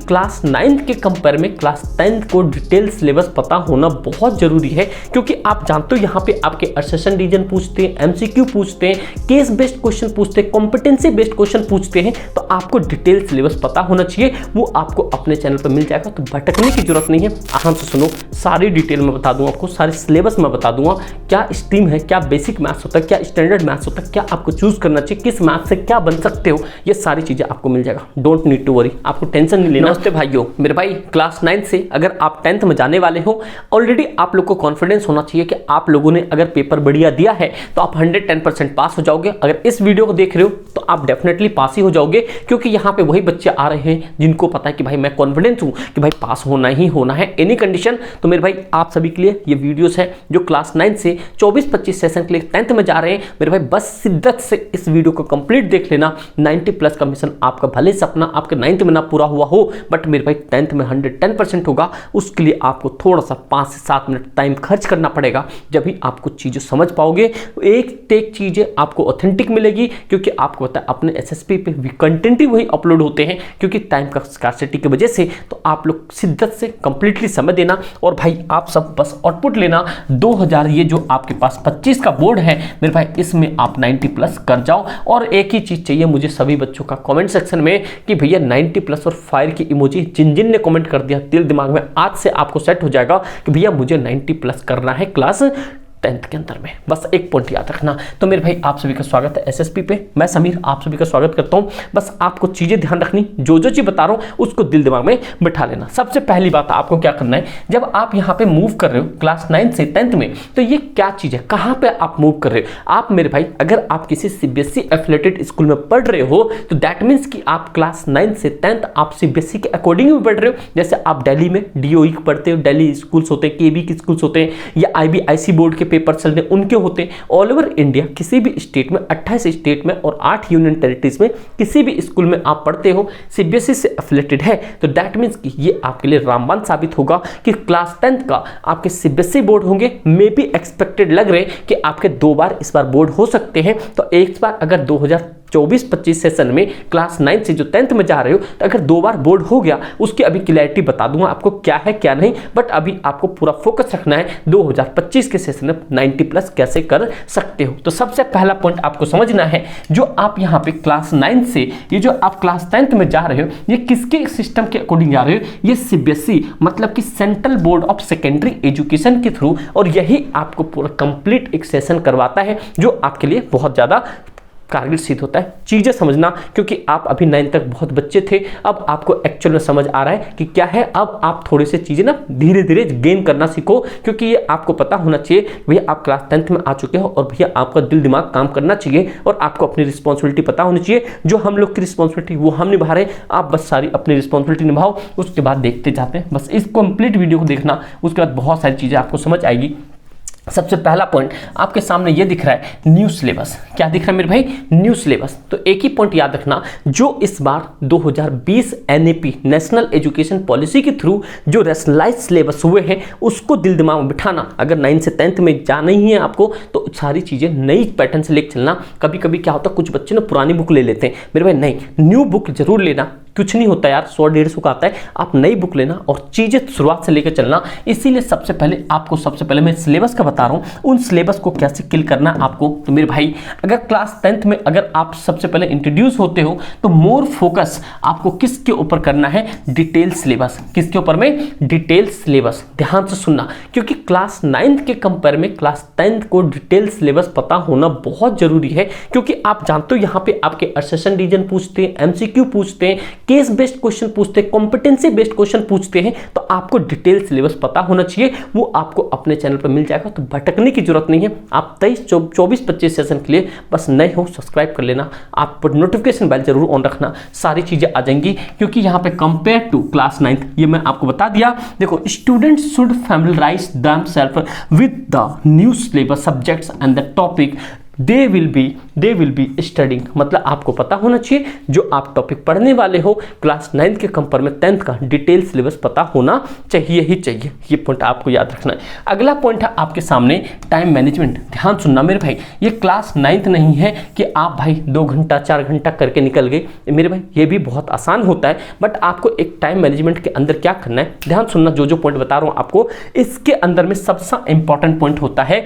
Class 9th के compare में class 10th को डिटेल सिलेबस पता होना बहुत जरूरी है, क्योंकि आप जानते हो यहाँ पे आपके असेशन रीजन पूछते हैं, एमसीक्यू पूछते हैं, केस बेस्ड क्वेश्चन पूछते हैं, कॉम्पिटेंसी बेस्ड क्वेश्चन पूछते हैं। तो आपको डिटेल सिलेबस पता होना चाहिए, वो आपको अपने चैनल पर मिल जाएगा, तो भटकने की जरूरत नहीं है। आराम से सुनो, सारी डिटेल में बता दूंगा आपको, सारे सिलेबस में बता दूंगा, क्या स्ट्रीम है, क्या बेसिक मैथ्स होता है, क्या स्टैंडर्ड मैथ्स होता है, क्या आपको चूज करना चाहिए, किस मैथ्स से क्या बन सकते हो, ये सारी चीजें आपको मिल जाएगा। डोंट नीड टू वरी, आपको टेंशन नहीं लेना। नमस्ते भाइयों, मेरे भाई क्लास 9 से अगर आप 10th में जाने वाले हो, ऑलरेडी आप लोग को कॉन्फिडेंस होना चाहिए कि आप लोगों ने अगर पेपर बढ़िया दिया है तो आप 110% पास हो जाओगे। अगर इस वीडियो को देख रहे हो तो आप डेफिनेटली पास ही हो जाओगे, क्योंकि यहाँ पे वही बच्चे आ रहे हैं जिनको पता है कि भाई मैं कॉन्फिडेंस हूँ कि भाई पास होना ही होना है एनी कंडीशन। तो मेरे भाई आप सभी के लिए ये वीडियोस है जो क्लास 9 से 24-25 सेशन के लिए 10th में जा रहे हैं। मेरे भाई बस शिद्दत से इस वीडियो को कंप्लीट देख लेना। 90+ का मिशन आपका भले सपना आपके 9th में ना पूरा हुआ हो, बट मेरे भाई 10th में 110% होगा। उसके लिए आपको थोड़ा सा 5 से 7 मिनट टाइम खर्च करना पड़ेगा, जब भी आप कुछ चीज़ें समझ पाओगे। एक एक चीज़ें आपको ऑथेंटिक मिलेगी, क्योंकि आपको पता है अपने एसएसपी पे भी कंटेंट ही वही अपलोड होते हैं, क्योंकि टाइम का स्कार्सिटी की वजह से। तो आप लोग शिद्दत से कंप्लीटली समय देना, और भाई आप सब बस आउटपुट लेना। 2000 ये जो आपके पास 25 का बोर्ड है मेरे भाई, इसमें आप 90+ कर जाओ। और एक ही चीज़ चाहिए मुझे सभी बच्चों का कमेंट सेक्शन में कि भैया 90+ और फायर की इमोजी जिन जिन ने कमेंट कर दिया, दिल दिमाग में आज से आपको सेट हो जाएगा कि भैया मुझे 90+ करना है क्लास 10th के अंदर में। बस एक पॉइंट याद रखना। तो मेरे भाई आप सभी का स्वागत है एसएसपी पे। मैं समीर आप सभी का स्वागत करता हूं। बस आपको चीजें ध्यान रखनी, जो जो चीज बता रहा हूं उसको दिल दिमाग में बिठा लेना। सबसे पहली बात आपको क्या करना है, जब आप यहां पे मूव कर रहे हो क्लास 9 से 10th में, तो ये क्या चीज है, कहां पे आप मूव कर रहे हो। आप मेरे भाई अगर आप किसी सीबीएसई एफिलिएटेड स्कूल में पढ़ रहे हो तो दैट मीन्स कि आप क्लास 9 से 10th आप सीबीएसई के अकॉर्डिंग भी पढ़ रहे हो। जैसे आप दिल्ली में डीओई पढ़ते हो, दिल्ली स्कूल्स होते हैं, केबी के स्कूल्स होते हैं, या आईबीआईसी बोर्ड के पेपर चल रहे उनके होते हैं। ऑल ओवर इंडिया किसी भी स्टेट में, 28 स्टेट में और 8 यूनियन टेरिटरीज में किसी भी स्कूल में आप पढ़ते हो, सीबीएसई से एफिलिएटेड है, तो दैट मीन्स कि ये आपके लिए रामबाण साबित होगा कि क्लास 10th का आपके सीबीएसई बोर्ड होंगे। मे बी एक्सपेक्टेड लग रहे कि आपके 2 बार इस बार बोर्ड हो सकते हैं। तो एक बार अगर 2024-25 सेशन में क्लास 9 से जो 10th में जा रहे हो, तो अगर 2 बार बोर्ड हो गया, उसकी अभी क्लैरिटी बता दूंगा आपको क्या है क्या नहीं, बट अभी आपको पूरा फोकस रखना है 2025 के सेशन में 90+ कैसे कर सकते हो। तो सबसे पहला पॉइंट आपको समझना है, जो आप यहाँ पे क्लास 9 से ये जो आप क्लास 10th में जा रहे हो, ये किसके सिस्टम के अकॉर्डिंग जा रहे हो, ये सीबीएसई मतलब कि central board of secondary education के थ्रू। और यही आपको पूरा कंप्लीट एक सेशन करवाता है, जो आपके लिए बहुत ज्यादा कारगर सिद्ध होता है। चीजें समझना, क्योंकि आप अभी 9 तक बहुत बच्चे थे, अब आपको एक्चुअल में समझ आ रहा है कि क्या है। अब आप थोड़ी सी चीजें ना धीरे धीरे गेन करना सीखो, क्योंकि ये आपको पता होना चाहिए भैया आप क्लास 10th में आ चुके हो, और भैया आपका दिल दिमाग काम करना चाहिए, और आपको अपनी रिस्पॉन्सिबिलिटी पता होनी चाहिए। जो हम लोग की रिस्पॉन्सिबिलिटी वो हम निभा रहे हैं, आप बस सारी अपनी रिस्पॉन्सिबिलिटी निभाओ, उसके बाद देखते जाते हैं। बस इस कंप्लीट वीडियो को देखना, उसके बाद बहुत सारी चीजें आपको समझ आएगी। सबसे पहला पॉइंट आपके सामने ये दिख रहा है, न्यू सिलेबस। क्या दिख रहा है मेरे भाई, न्यू सिलेबस। तो एक ही पॉइंट याद रखना, जो इस बार 2020 एनएपी नेशनल एजुकेशन पॉलिसी के थ्रू जो रैशनलाइज सिलेबस हुए हैं, उसको दिल दिमाग में बिठाना। अगर 9 से 10th में जाना ही है आपको, तो सारी चीजें नई पैटर्न से लेकर चलना। कभी कभी क्या होता है, कुछ बच्चे ना पुरानी बुक ले लेते हैं, मेरे भाई नहीं, न्यू बुक जरूर लेना। कुछ नहीं होता यार, 100-150 का आता है, आप नई बुक लेना और चीजें शुरुआत से लेकर चलना। इसीलिए सबसे पहले मैं सिलेबस का बता रहा हूं, उन सिलेबस को कैसे किल करना है आपको। तो मेरे भाई अगर क्लास 10th में अगर आप सबसे पहले इंट्रोड्यूस होते हो, तो मोर फोकस आपको किसके ऊपर करना है, डिटेल सिलेबस। किसके ऊपर में, डिटेल सिलेबस। ध्यान से सुनना, क्योंकि क्लास 9th के कंपेयर में क्लास 10th को डिटेल सिलेबस पता होना बहुत जरूरी है, क्योंकि आप जानते हो यहाँ पे आपके असेशन रीजन पूछते हैं, एमसीक्यू पूछते हैं, केस बेस्ड क्वेश्चन पूछते हैं, कॉम्पिटेंसी बेस्ड क्वेश्चन पूछते हैं। तो आपको डिटेल सिलेबस पता होना चाहिए, वो आपको अपने चैनल पर मिल जाएगा, तो भटकने की जरूरत नहीं है। आप 23-24-25 सेशन के लिए बस नए हो, सब्सक्राइब कर लेना, आप नोटिफिकेशन बेल जरूर ऑन रखना, सारी चीजें आ जाएंगी। क्योंकि यहाँ पे कंपेयर टू क्लास 9th, ये मैं आपको बता दिया। देखो, students should familiarise themselves with the new syllabus subjects and the topic they will be studying, मतलब आपको पता होना चाहिए जो आप टॉपिक पढ़ने वाले हो क्लास 9 के कंपेयर में 10th का डिटेल सिलेबस पता होना चाहिए ही चाहिए। ये पॉइंट आपको याद रखना है। अगला पॉइंट है आपके सामने टाइम मैनेजमेंट। ध्यान सुनना मेरे भाई, ये क्लास 9th नहीं है कि आप भाई 2 घंटा 4 घंटा करके निकल गए मेरे भाई, ये भी बहुत आसान होता है, बट आपको एक टाइम मैनेजमेंट के अंदर क्या करना है, ध्यान सुनना। जो पॉइंट बता रहा हूं आपको, इसके अंदर में सबसे इंपॉर्टेंट पॉइंट होता है,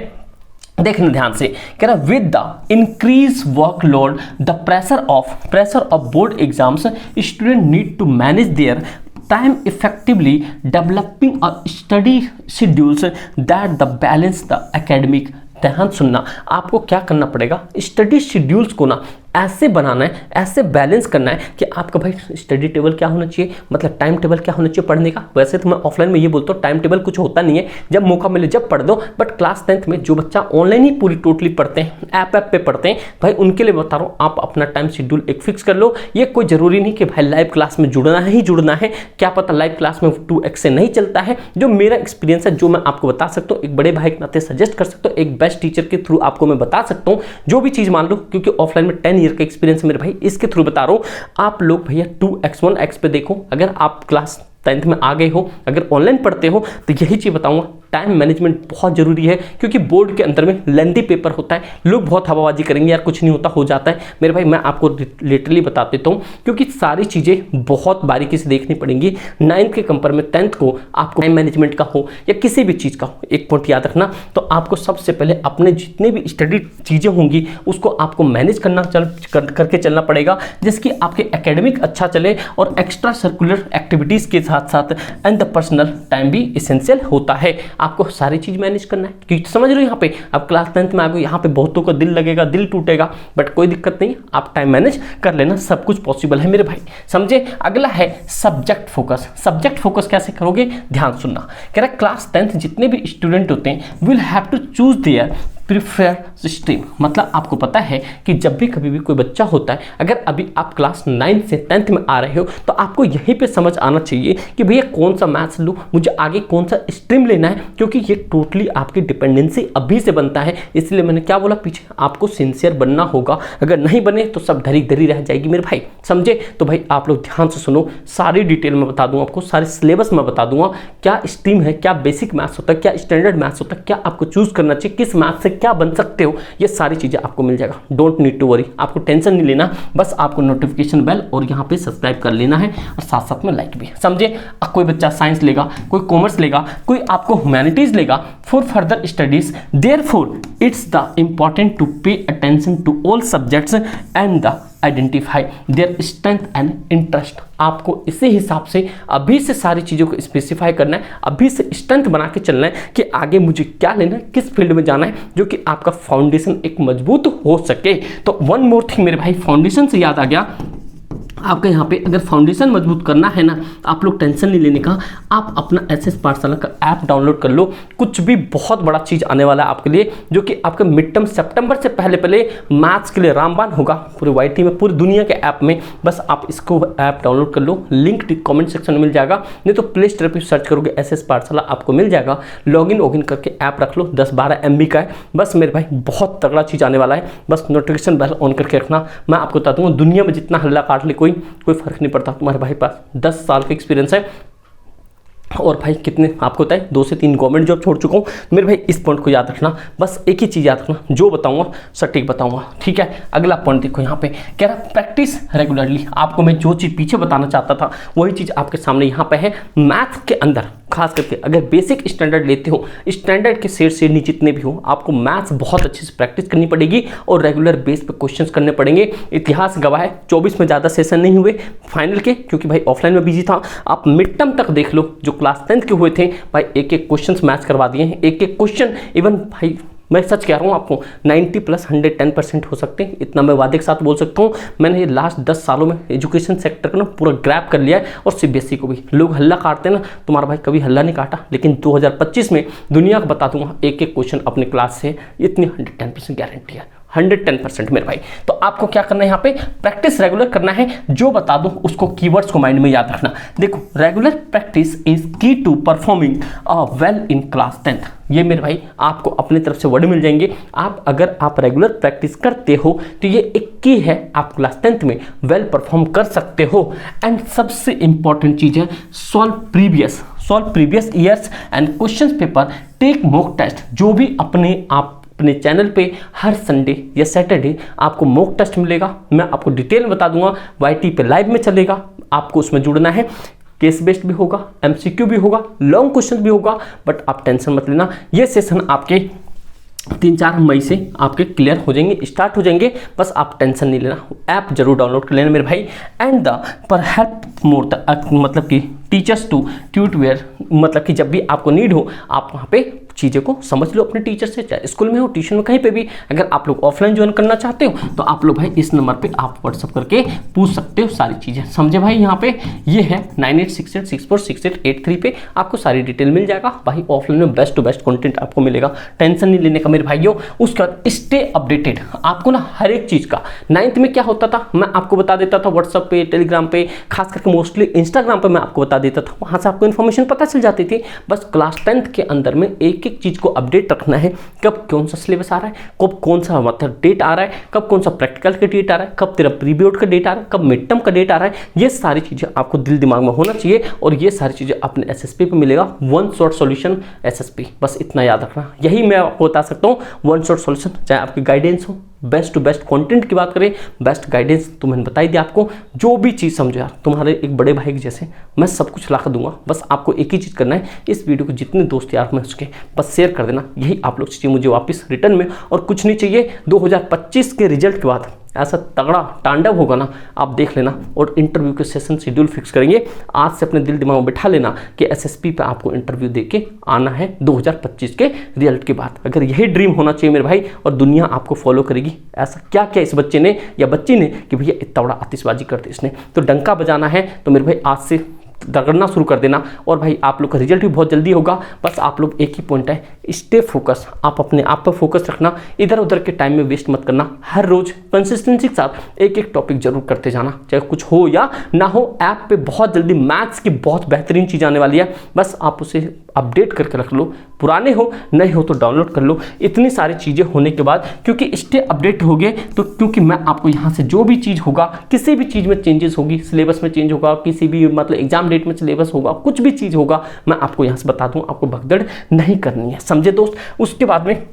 देखना ध्यान से, कह रहा with the increase workload the pressure of board exams student need to manage their time effectively developing a study schedules that the balance the academic। ध्यान सुनना, आपको क्या करना पड़ेगा, स्टडी शेड्यूल्स को ना ऐसे बनाना है, ऐसे बैलेंस करना है कि आपका भाई स्टडी टेबल क्या होना चाहिए, मतलब टाइम टेबल क्या होना चाहिए पढ़ने का। वैसे तो मैं ऑफलाइन में ये बोलता हूँ टाइम टेबल कुछ होता नहीं है, जब मौका मिले जब पढ़ दो, बट क्लास 10th में जो बच्चा ऑनलाइन ही पूरी टोटली पढ़ते हैं, ऐप पे पढ़ते हैं भाई, उनके लिए बता रहा हूँ आप अपना टाइम शेड्यूल एक फिक्स कर लो। ये कोई जरूरी नहीं कि भाई लाइव क्लास में जुड़ना ही जुड़ना है, क्या पता लाइव क्लास में 2x से नहीं चलता है। जो मेरा एक्सपीरियंस है, जो मैं आपको बता सकता हूँ, एक बड़े भाई के नाते सजेस्ट कर सकता हूँ, एक बेस्ट टीचर के थ्रू आपको मैं बता सकता हूँ जो भी चीज़ मान लो, क्योंकि ऑफलाइन में 10 ईयर का एक्सपीरियंस मेरे भाई, इसके थ्रू बता रहा हूं। आप लोग भैया 2x 1x पे देखो, अगर आप क्लास 10th में आ गए हो, अगर ऑनलाइन पढ़ते हो तो यही चीज़ बताऊंगा, टाइम मैनेजमेंट बहुत जरूरी है, क्योंकि बोर्ड के अंदर में लेंथी पेपर होता है। लोग बहुत हवाबाजी करेंगे यार कुछ नहीं होता, हो जाता है मेरे भाई, मैं आपको लिटरली बता देता हूँ, क्योंकि सारी चीज़ें बहुत बारीकी से देखनी पड़ेंगी। 9th के कंपेयर में 10th को आपको टाइम मैनेजमेंट का हो या किसी भी चीज़ का हो, एक पॉइंट याद रखना, तो आपको सबसे पहले अपने जितने भी स्टडी चीज़ें होंगी उसको आपको मैनेज करके चलना पड़ेगा, जिसकी आपके एकेडमिक अच्छा चले और एक्स्ट्रा सर्कुलर एक्टिविटीज़ के साथ साथ एंड द पर्सनल टाइम भी इसेंशियल होता है। आपको सारी चीज मैनेज करना है, क्योंकि समझ रहे हो यहाँ पे आप क्लास 10th में आ गए, यहाँ पे बहुतों का दिल लगेगा, दिल टूटेगा, बट कोई दिक्कत नहीं, आप टाइम मैनेज कर लेना, सब कुछ पॉसिबल है मेरे भाई, समझे। अगला है सब्जेक्ट फोकस। सब्जेक्ट फोकस कैसे करोगे, ध्यान सुनना, कह रहा क्लास 10th जितने भी स्टूडेंट होते हैं will have to choose their prefer stream, मतलब आपको पता है कि जब भी कभी भी कोई बच्चा होता है, अगर अभी आप क्लास 9 से 10th में आ रहे हो तो आपको यहीं पे समझ आना चाहिए कि भैया कौन सा मैथ्स लूँ, मुझे आगे कौन सा स्ट्रीम लेना है, क्योंकि ये टोटली आपकी डिपेंडेंसी अभी से बनता है। इसलिए मैंने क्या बोला पीछे, आपको सिंसियर बनना होगा, अगर नहीं बने तो सब धरी धरी रह जाएगी मेरे भाई, समझे। तो भाई आप लोग ध्यान से सुनो, सारी डिटेल में बता दूंगा आपको, सारे सिलेबस में बता दूंगा, क्या स्ट्रीम है, क्या बेसिक मैथ्स होता है, क्या स्टैंडर्ड मैथ्स होता है, क्या आपको चूज करना चाहिए, किस मैथ्स से क्या बन सकते हो, ये सारी चीजें आपको मिल जाएगा। डोंट नीड टू वरी, आपको टेंशन नहीं लेना, बस आपको नोटिफिकेशन बेल और यहाँ पे सब्सक्राइब कर लेना है और साथ साथ में लाइक भी, समझे। कोई बच्चा साइंस लेगा, कोई कॉमर्स लेगा, कोई आपको ह्यूमैनिटीज लेगा for further studies, therefore it's the important to pay attention to all subjects and the identify their strength and interest. आपको इसी हिसाब से अभी से सारी चीज़ों को स्पेसिफाई करना है, अभी से स्ट्रेंथ बना के चलना है कि आगे मुझे क्या लेना है, किस फील्ड में जाना है, जो कि आपका फाउंडेशन एक मजबूत हो सके। तो वन मोर थिंग मेरे भाई, फाउंडेशन से याद आ गया, आपका यहाँ पे अगर फाउंडेशन मजबूत करना है ना, आप लोग टेंशन नहीं लेने का, आप अपना एसएस पाठशाला का ऐप डाउनलोड कर लो। कुछ भी बहुत बड़ा चीज़ आने वाला है आपके लिए, जो कि आपके मिड टर्म सितंबर से पहले मैथ्स के लिए रामबाण होगा पूरे वाईटी में, पूरी दुनिया के ऐप में। बस आप इसको ऐप डाउनलोड कर लो, लिंक कमेंट सेक्शन में मिल जाएगा, नहीं तो प्ले स्टोर पर सर्च करोगे एसएस पाठशाला, आपको मिल जाएगा। लॉगिन करके ऐप रख लो, 10-12 MB का है। बस मेरे भाई बहुत तगड़ा चीज़ आने वाला है, बस नोटिफिकेशन बेल ऑन करके रखना। मैं आपको बता दूंगा, दुनिया में जितना हल्ला काट ले कोई फर्क नहीं पड़ता, तुम्हारे भाई पास 10 साल का एक्सपीरियंस है और भाई कितने आपको पता है 2 से 3 गवर्नमेंट जॉब छोड़ चुका हूँ मेरे भाई। इस पॉइंट को याद रखना, बस एक ही चीज़ याद रखना, जो बताऊंगा सटीक बताऊंगा, ठीक है। अगला पॉइंट देखो यहाँ पे, कह रहा प्रैक्टिस रेगुलरली। आपको मैं जो चीज़ पीछे बताना चाहता था वही चीज़ आपके सामने यहाँ पे है। मैथ के अंदर खास करके अगर बेसिक स्टैंडर्ड लेते हो, स्टैंडर्ड के सेट से नीचे जितने भी हो, आपको मैथ्स बहुत अच्छे से प्रैक्टिस करनी पड़ेगी और रेगुलर बेस पे क्वेश्चंस करने पड़ेंगे। इतिहास गवाह है 24 में ज़्यादा सेशन नहीं हुए फाइनल के, क्योंकि भाई ऑफलाइन में बिजी था। आप मिड टर्म तक देख लो, जो क्लास 10th के हुए थे भाई, एक क्वेश्चन मैथ्स करवा दिए हैं, एक क्वेश्चन इवन भाई मैं सच कह रहा हूँ आपको 90 + 110% हो सकते हैं, इतना मैं वादे के साथ बोल सकता हूँ। मैंने ये लास्ट 10 सालों में एजुकेशन सेक्टर को ना पूरा ग्रैब कर लिया है, और CBSE को भी। लोग हल्ला काटते हैं ना, तुम्हारा भाई कभी हल्ला नहीं काटा, लेकिन 2025 में दुनिया को बता दूंगा एक क्वेश्चन अपने क्लास से, इतनी 110% गारंटी है। 110% मेरे भाई। तो आपको क्या करना है, यहाँ पे प्रैक्टिस रेगुलर करना है। जो बता दूं उसको कीवर्ड्स को माइंड में याद रखना। देखो, regular practice is key to performing well in class 10th। ये मेरे भाई आपको अपनी तरफ से वर्ड मिल जाएंगे। अगर आप रेगुलर प्रैक्टिस करते हो तो ये एक की है, आप क्लास 10th में वेल परफॉर्म कर सकते हो। एंड सबसे इंपॉर्टेंट चीज है, solve previous years and question paper, take mock test. जो भी अपने चैनल पे हर संडे या सैटरडे आपको मॉक टेस्ट मिलेगा, मैं आपको डिटेल बता दूंगा। वाईटी पे लाइव में चलेगा, आपको उसमें जुड़ना है। केस बेस्ड भी होगा, एमसीक्यू भी होगा, लॉन्ग क्वेश्चन भी होगा। बट आप टेंशन मत लेना, ये सेशन आपके 3-4 मई से आपके क्लियर हो जाएंगे, स्टार्ट हो जाएंगे। बस आप टेंशन नहीं लेना, ऐप जरूर डाउनलोड कर लेना मेरे भाई। एंड द पर हेल्प मोर द मतलब कि टीचर्स टू ट्यूटवेयर, मतलब कि जब भी आपको नीड हो आप वहाँ पे चीज़ें को समझ लो अपने टीचर से, चाहे स्कूल में हो, ट्यूशन में, कहीं पे भी। अगर आप लोग ऑफलाइन ज्वाइन करना चाहते हो तो आप लोग भाई इस नंबर पे आप व्हाट्सअप करके पूछ सकते हो सारी चीज़ें, समझे भाई। यहाँ पे ये है 9868646883 पे आपको सारी डिटेल मिल जाएगा भाई। ऑफलाइन में बेस्ट टू बेस्ट कंटेंट आपको मिलेगा, टेंशन नहीं लेने का मेरे भाइयों। उसका स्टे अपडेटेड आपको ना हर एक चीज़ का। 9th में क्या होता था मैं आपको बता देता था, व्हाट्सअप पे, टेलीग्राम पे, खास करके मोस्टली इंस्टाग्राम पे मैं आपको बता देता था, वहाँ से आपको इन्फॉर्मेशन पता चल जाती थी। बस क्लास 10th के अंदर में एक एक चीज को अपडेट रखना है, कब कौन सा सिलेबस आ रहा है, कब कौन सा मतलब डेट आ रहा है, कब कौन सा प्रैक्टिकल का डेट आ रहा है, कब तेरा प्री बोर्ड का डेट आ रहा है, कब मिड टर्म का डेट आ रहा है। ये सारी चीजें आपको दिल दिमाग में होना चाहिए। और ये सारी चीजें अपने एसएसपी पे मिलेगा, वन शॉट सॉल्यूशन एसएसपी, बस इतना याद रखना। यही मैं आपको बता सकता हूँ, वन शॉट सॉल्यूशन। चाहे आपकी गाइडेंस हो, बेस्ट टू बेस्ट कंटेंट की बात करें, बेस्ट गाइडेंस तो मैंने बताई दी आपको। जो भी चीज़ समझो यार, तुम्हारे एक बड़े भाई के जैसे मैं सब कुछ ला कर दूंगा। बस आपको एक ही चीज़ करना है, इस वीडियो को जितने दोस्त यार में उसके बस शेयर कर देना। यही आप लोग चाहिए मुझे वापस रिटर्न में, और कुछ नहीं चाहिए। 2025 के रिजल्ट के बाद ऐसा तगड़ा तांडव होगा ना, आप देख लेना। और इंटरव्यू के सेशन शेड्यूल फिक्स करेंगे। आज से अपने दिल दिमाग में बिठा लेना कि एसएसपी पे आपको इंटरव्यू देके आना है 2025 के रिजल्ट के बाद। अगर यही ड्रीम होना चाहिए मेरे भाई, और दुनिया आपको फॉलो करेगी। ऐसा क्या क्या इस बच्चे ने या बच्ची ने कि भैया इतना बड़ा आतिशबाजी कर दी इसने, तो डंका बजाना है तो मेरे भाई आज से रगड़ना शुरू कर देना। और भाई आप लोग का रिजल्ट भी बहुत जल्दी होगा। बस आप लोग एक ही पॉइंट है, स्टे फोकस। आप अपने आप पर फोकस रखना, इधर उधर के टाइम में वेस्ट मत करना। हर रोज कंसिस्टेंसी के साथ एक एक टॉपिक जरूर करते जाना, चाहे कुछ हो या ना हो। ऐप पे बहुत जल्दी मैथ्स की बहुत बेहतरीन चीज़ आने वाली है, बस आप उसे अपडेट करके रख लो। पुराने हो नहीं हो तो डाउनलोड कर लो। इतनी सारी चीज़ें होने के बाद, क्योंकि स्टे अपडेट हो गए तो, क्योंकि मैं आपको यहाँ से जो भी चीज़ होगा, किसी भी चीज़ में चेंजेस होगी, सिलेबस में चेंज होगा, किसी भी मतलब एग्जाम डेट में सिलेबस होगा, कुछ भी चीज़ होगा, मैं आपको यहाँ से बता दूँ। आपको भगदड़ नहीं करनी है, समझे दोस्त। उसके बाद में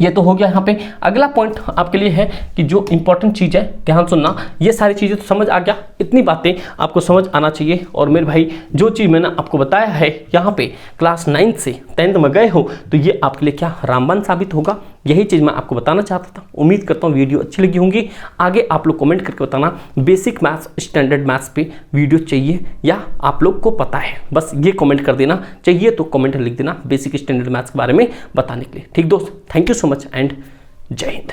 ये तो हो गया। यहाँ पे अगला पॉइंट आपके लिए है कि जो इंपॉर्टेंट चीज़ है, ध्यान सुनना। ये सारी चीज़ें तो समझ आ गया, इतनी बातें आपको समझ आना चाहिए। और मेरे भाई जो चीज़ मैंने आपको बताया है यहाँ पे, क्लास 9 से 10th में गए हो तो ये आपके लिए क्या रामबाण साबित होगा। यही चीज़ मैं आपको बताना चाहता था। उम्मीद करता हूँ वीडियो अच्छी लगी होंगी। आगे आप लोग कमेंट करके बताना बेसिक मैथ्स, स्टैंडर्ड मैथ्स पे वीडियो चाहिए या आप लोग को पता है। बस ये कमेंट कर देना, चाहिए तो कमेंट लिख देना बेसिक स्टैंडर्ड मैथ्स के बारे में बताने के लिए। ठीक दोस्त, thank you so much and जय हिंद।